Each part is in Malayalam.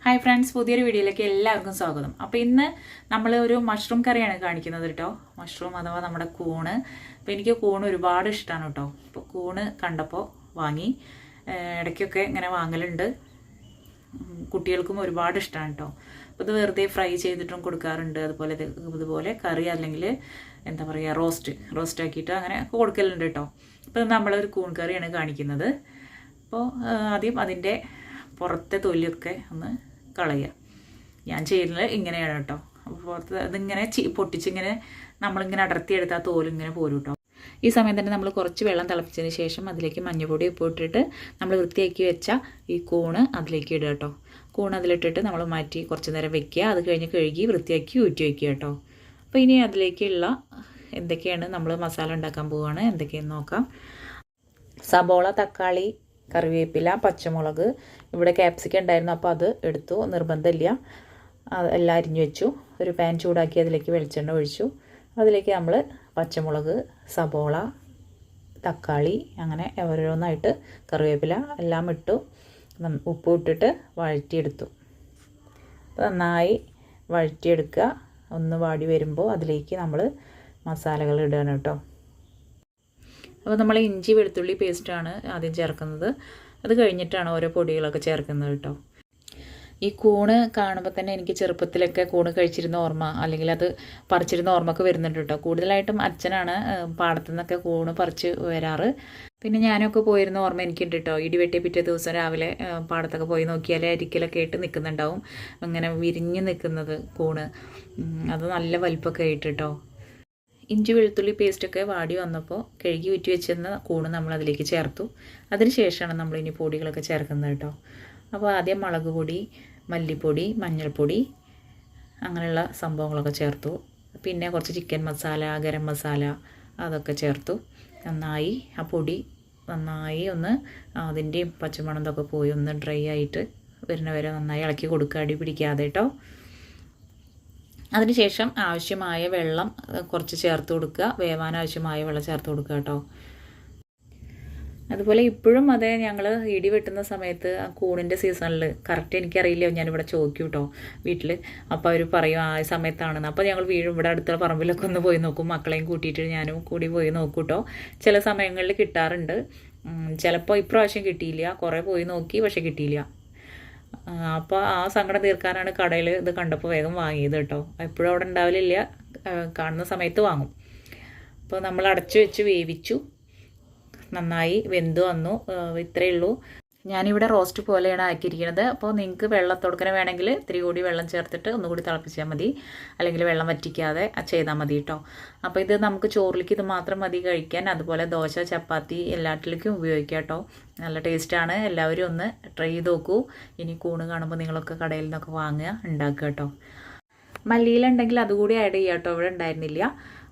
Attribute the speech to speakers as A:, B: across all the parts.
A: ഹായ് ഫ്രണ്ട്സ്, പുതിയൊരു വീഡിയോയിലേക്ക് എല്ലാവർക്കും സ്വാഗതം. അപ്പോൾ ഇന്ന് നമ്മൾ ഒരു മഷ്റൂം കറിയാണ് കാണിക്കുന്നത് കേട്ടോ. മഷ്റൂം അഥവാ നമ്മുടെ കൂണ്. അപ്പോൾ എനിക്ക് കൂണ് ഒരുപാട് ഇഷ്ടമാണ് കേട്ടോ. അപ്പോൾ കൂണ് കണ്ടപ്പോൾ വാങ്ങി. ഇടയ്ക്കൊക്കെ ഇങ്ങനെ വാങ്ങലുണ്ട്. കുട്ടികൾക്കും ഒരുപാട് ഇഷ്ടമാണ് കേട്ടോ. അപ്പോൾ ഇത് വെറുതെ ഫ്രൈ ചെയ്തിട്ടും കൊടുക്കാറുണ്ട്. ഇതുപോലെ കറി അല്ലെങ്കിൽ എന്താ പറയുക റോസ്റ്റ് ആക്കിയിട്ട് അങ്ങനെ കൊടുക്കലുണ്ട് കേട്ടോ. അപ്പോൾ നമ്മളൊരു കൂൺ കറിയാണ് കാണിക്കുന്നത്. അപ്പോൾ ആദ്യം അതിൻ്റെ പുറത്തെ തൊലിയൊക്കെ ഒന്ന് കളയുക. ഞാൻ ചെയ്യുന്നത് ഇങ്ങനെയാണ് കേട്ടോ. അപ്പോൾ പുറത്ത് അതിങ്ങനെ പൊട്ടിച്ചിങ്ങനെ നമ്മളിങ്ങനെ അടർത്തിയെടുത്ത് ആ തോലിങ്ങനെ പോരും കേട്ടോ. ഈ സമയം തന്നെ നമ്മൾ കുറച്ച് വെള്ളം തിളപ്പിച്ചതിന് ശേഷം അതിലേക്ക് മഞ്ഞൾപ്പൊടി ഉപ്പ് ഇട്ടിട്ട് നമ്മൾ വൃത്തിയാക്കി വെച്ച ഈ കൂണ് അതിലേക്ക് ഇടുക കേട്ടോ. കൂണ് അതിലിട്ടിട്ട് നമ്മൾ മാറ്റി കുറച്ച് നേരം വെക്കുക. അത് കഴിഞ്ഞ് കഴുകി വൃത്തിയാക്കി ഊറ്റി വയ്ക്കുക കേട്ടോ. അപ്പോൾ ഇനി അതിലേക്കുള്ള എന്തൊക്കെയാണ് നമ്മൾ മസാല ഉണ്ടാക്കാൻ പോവുകയാണ്. എന്തൊക്കെയെന്ന് നോക്കാം. സബോള, തക്കാളി, കറിവേപ്പില, പച്ചമുളക്, ഇവിടെ ക്യാപ്സിക്കം ഉണ്ടായിരുന്നു, അപ്പോൾ അത് എടുത്തു. നിർബന്ധമില്ല, എല്ലാം അരിഞ്ഞു വെച്ചു. ഒരു പാൻ ചൂടാക്കി അതിലേക്ക് വെളിച്ചെണ്ണ ഒഴിച്ചു. അതിലേക്ക് നമ്മൾ പച്ചമുളക്, സബോള, തക്കാളി അങ്ങനെ ഓരോന്നായിട്ട് കറിവേപ്പില എല്ലാം ഇട്ടു. ഉപ്പ് ഇട്ടിട്ട് വഴറ്റിയെടുത്തു. നന്നായി വഴറ്റിയെടുക്കുക. ഒന്ന് വാടി വരുമ്പോൾ അതിലേക്ക് നമ്മൾ മസാലകൾ ഇടുകയാണ് കേട്ടോ. അപ്പോൾ നമ്മൾ ഇഞ്ചി വെളുത്തുള്ളി പേസ്റ്റാണ് ആദ്യം ചേർക്കുന്നത്. അത് കഴിഞ്ഞിട്ടാണ് ഓരോ പൊടികളൊക്കെ ചേർക്കുന്നത് കേട്ടോ. ഈ കൂണ് കാണുമ്പോൾ തന്നെ എനിക്ക് ചെറുപ്പത്തിലൊക്കെ കൂണ് കഴിച്ചിരുന്ന ഓർമ്മ, അല്ലെങ്കിൽ അത് പറിച്ചിരുന്ന ഓർമ്മയൊക്കെ വരുന്നുണ്ട് കേട്ടോ. കൂടുതലായിട്ടും അച്ഛനാണ് പാടത്തു നിന്നൊക്കെ കൂണ് പറിച്ച് വരാറ്. പിന്നെ ഞാനൊക്കെ പോയിരുന്ന ഓർമ്മ എനിക്കുണ്ട് കേട്ടോ. ഇടിവെട്ടി പിറ്റേ ദിവസം രാവിലെ പാടത്തൊക്കെ പോയി നോക്കിയാൽ അരിക്കലൊക്കെ ആയിട്ട് നിൽക്കുന്നുണ്ടാവും, അങ്ങനെ വിരിഞ്ഞ് നിൽക്കുന്നത് കൂണ്. അത് നല്ല വലിപ്പമൊക്കെ ആയിട്ട് കേട്ടോ. ഇഞ്ചി വെളുത്തുള്ളി പേസ്റ്റൊക്കെ വാടി വന്നപ്പോൾ കഴുകി ഊറ്റി വെച്ചിരുന്ന കൂണ് നമ്മൾ അതിലേക്ക് ചേർത്തു. അതിന് ശേഷമാണ് നമ്മളിനി പൊടികളൊക്കെ ചേർക്കുന്നത് കേട്ടോ. അപ്പോൾ ആദ്യം മുളക് പൊടി, മല്ലിപ്പൊടി, മഞ്ഞൾപ്പൊടി അങ്ങനെയുള്ള സംഭവങ്ങളൊക്കെ ചേർത്തു. പിന്നെ കുറച്ച് ചിക്കൻ മസാല, ഗരം മസാല അതൊക്കെ ചേർത്തു. നന്നായി ആ പൊടി നന്നായി ഒന്ന് അതിൻ്റെയും പച്ചമണം ഇതൊക്കെ പോയി ഒന്ന് ഡ്രൈ ആയിട്ട് വരുന്ന വരെ നന്നായി ഇളക്കി കൊടുക്കുക, അടി പിടിക്കാതെ കേട്ടോ. അതിനുശേഷം ആവശ്യമായ വെള്ളം കുറച്ച് ചേർത്ത് കൊടുക്കുക. വേവാൻ ആവശ്യമായ വെള്ളം ചേർത്ത് കൊടുക്കുക കേട്ടോ. അതുപോലെ ഇപ്പോഴും അതെ, ഞങ്ങൾ ഇടി വെട്ടുന്ന സമയത്ത് ആ കൂണിൻ്റെ സീസണിൽ കറക്റ്റ് എനിക്കറിയില്ല, ഞാനിവിടെ ചോദിക്കും കേട്ടോ വീട്ടിൽ. അപ്പോൾ അവർ പറയും ആ സമയത്താണെന്ന്. അപ്പോൾ ഞങ്ങൾ വീഴും ഇവിടെ അടുത്തുള്ള പറമ്പിലൊക്കെ ഒന്ന് പോയി നോക്കും. മക്കളെയും കൂട്ടിയിട്ട് ഞാനും കൂടി പോയി നോക്കും കേട്ടോ. ചില സമയങ്ങളിൽ കിട്ടാറുണ്ട്. ചിലപ്പോൾ ഇപ്രാവശ്യം കിട്ടിയില്ല. കുറേ പോയി നോക്കി, പക്ഷെ കിട്ടിയില്ല. അപ്പോൾ ആ സങ്കടം തീർക്കാനാണ് കടയിൽ ഇത് കണ്ടപ്പോൾ വേഗം വാങ്ങിയത് കേട്ടോ. എപ്പോഴും അവിടെ ഉണ്ടാവില്ല, കാണുന്ന സമയത്ത് വാങ്ങും. അപ്പോൾ നമ്മൾ അടച്ചു വെച്ച് വേവിച്ചു. നന്നായി വെന്ത് വന്നു. ഇത്രയേ ഉള്ളൂ. ഞാനിവിടെ റോസ്റ്റ് പോലെയാണ് ആക്കിയിരിക്കുന്നത്. അപ്പോൾ നിങ്ങൾക്ക് വെള്ളത്തോടുക്കനെ വേണമെങ്കിൽ ഇത്തിരി കൂടി വെള്ളം ചേർത്തിട്ട് ഒന്നുകൂടി തിളപ്പിച്ചാൽ മതി, അല്ലെങ്കിൽ വെള്ളം വറ്റിക്കാതെ ചെയ്താൽ മതി കേട്ടോ. അപ്പോൾ ഇത് നമുക്ക് ചോറിലേക്ക് ഇത് മാത്രം മതി കഴിക്കാൻ. അതുപോലെ ദോശ, ചപ്പാത്തി എല്ലാറ്റിലേക്കും ഉപയോഗിക്കാം കേട്ടോ. നല്ല ടേസ്റ്റാണ്. എല്ലാവരും ഒന്ന് ട്രൈ ചെയ്ത് നോക്കൂ. ഇനി കൂണ് കാണുമ്പോൾ നിങ്ങളൊക്കെ കടയിൽ നിന്നൊക്കെ വാങ്ങുക, ഉണ്ടാക്കുക കേട്ടോ. മല്ലിയിലുണ്ടെങ്കിൽ അതുകൂടി ആഡ് ചെയ്യാം കേട്ടോ. ഇവിടെ ഉണ്ടായിരുന്നില്ല.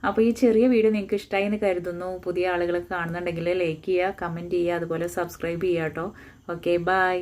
A: അപ്പോൾ ഈ ചെറിയ വീഡിയോ നിങ്ങൾക്ക് ഇഷ്ടമായി എന്ന് കരുതുന്നു. പുതിയ ആളുകളൊക്കെ കാണുന്നുണ്ടെങ്കിൽ ലൈക്ക് ചെയ്യുക, കമൻറ്റ് ചെയ്യുക, അതുപോലെ സബ്സ്ക്രൈബ് ചെയ്യുക കേട്ടോ. Okay, by.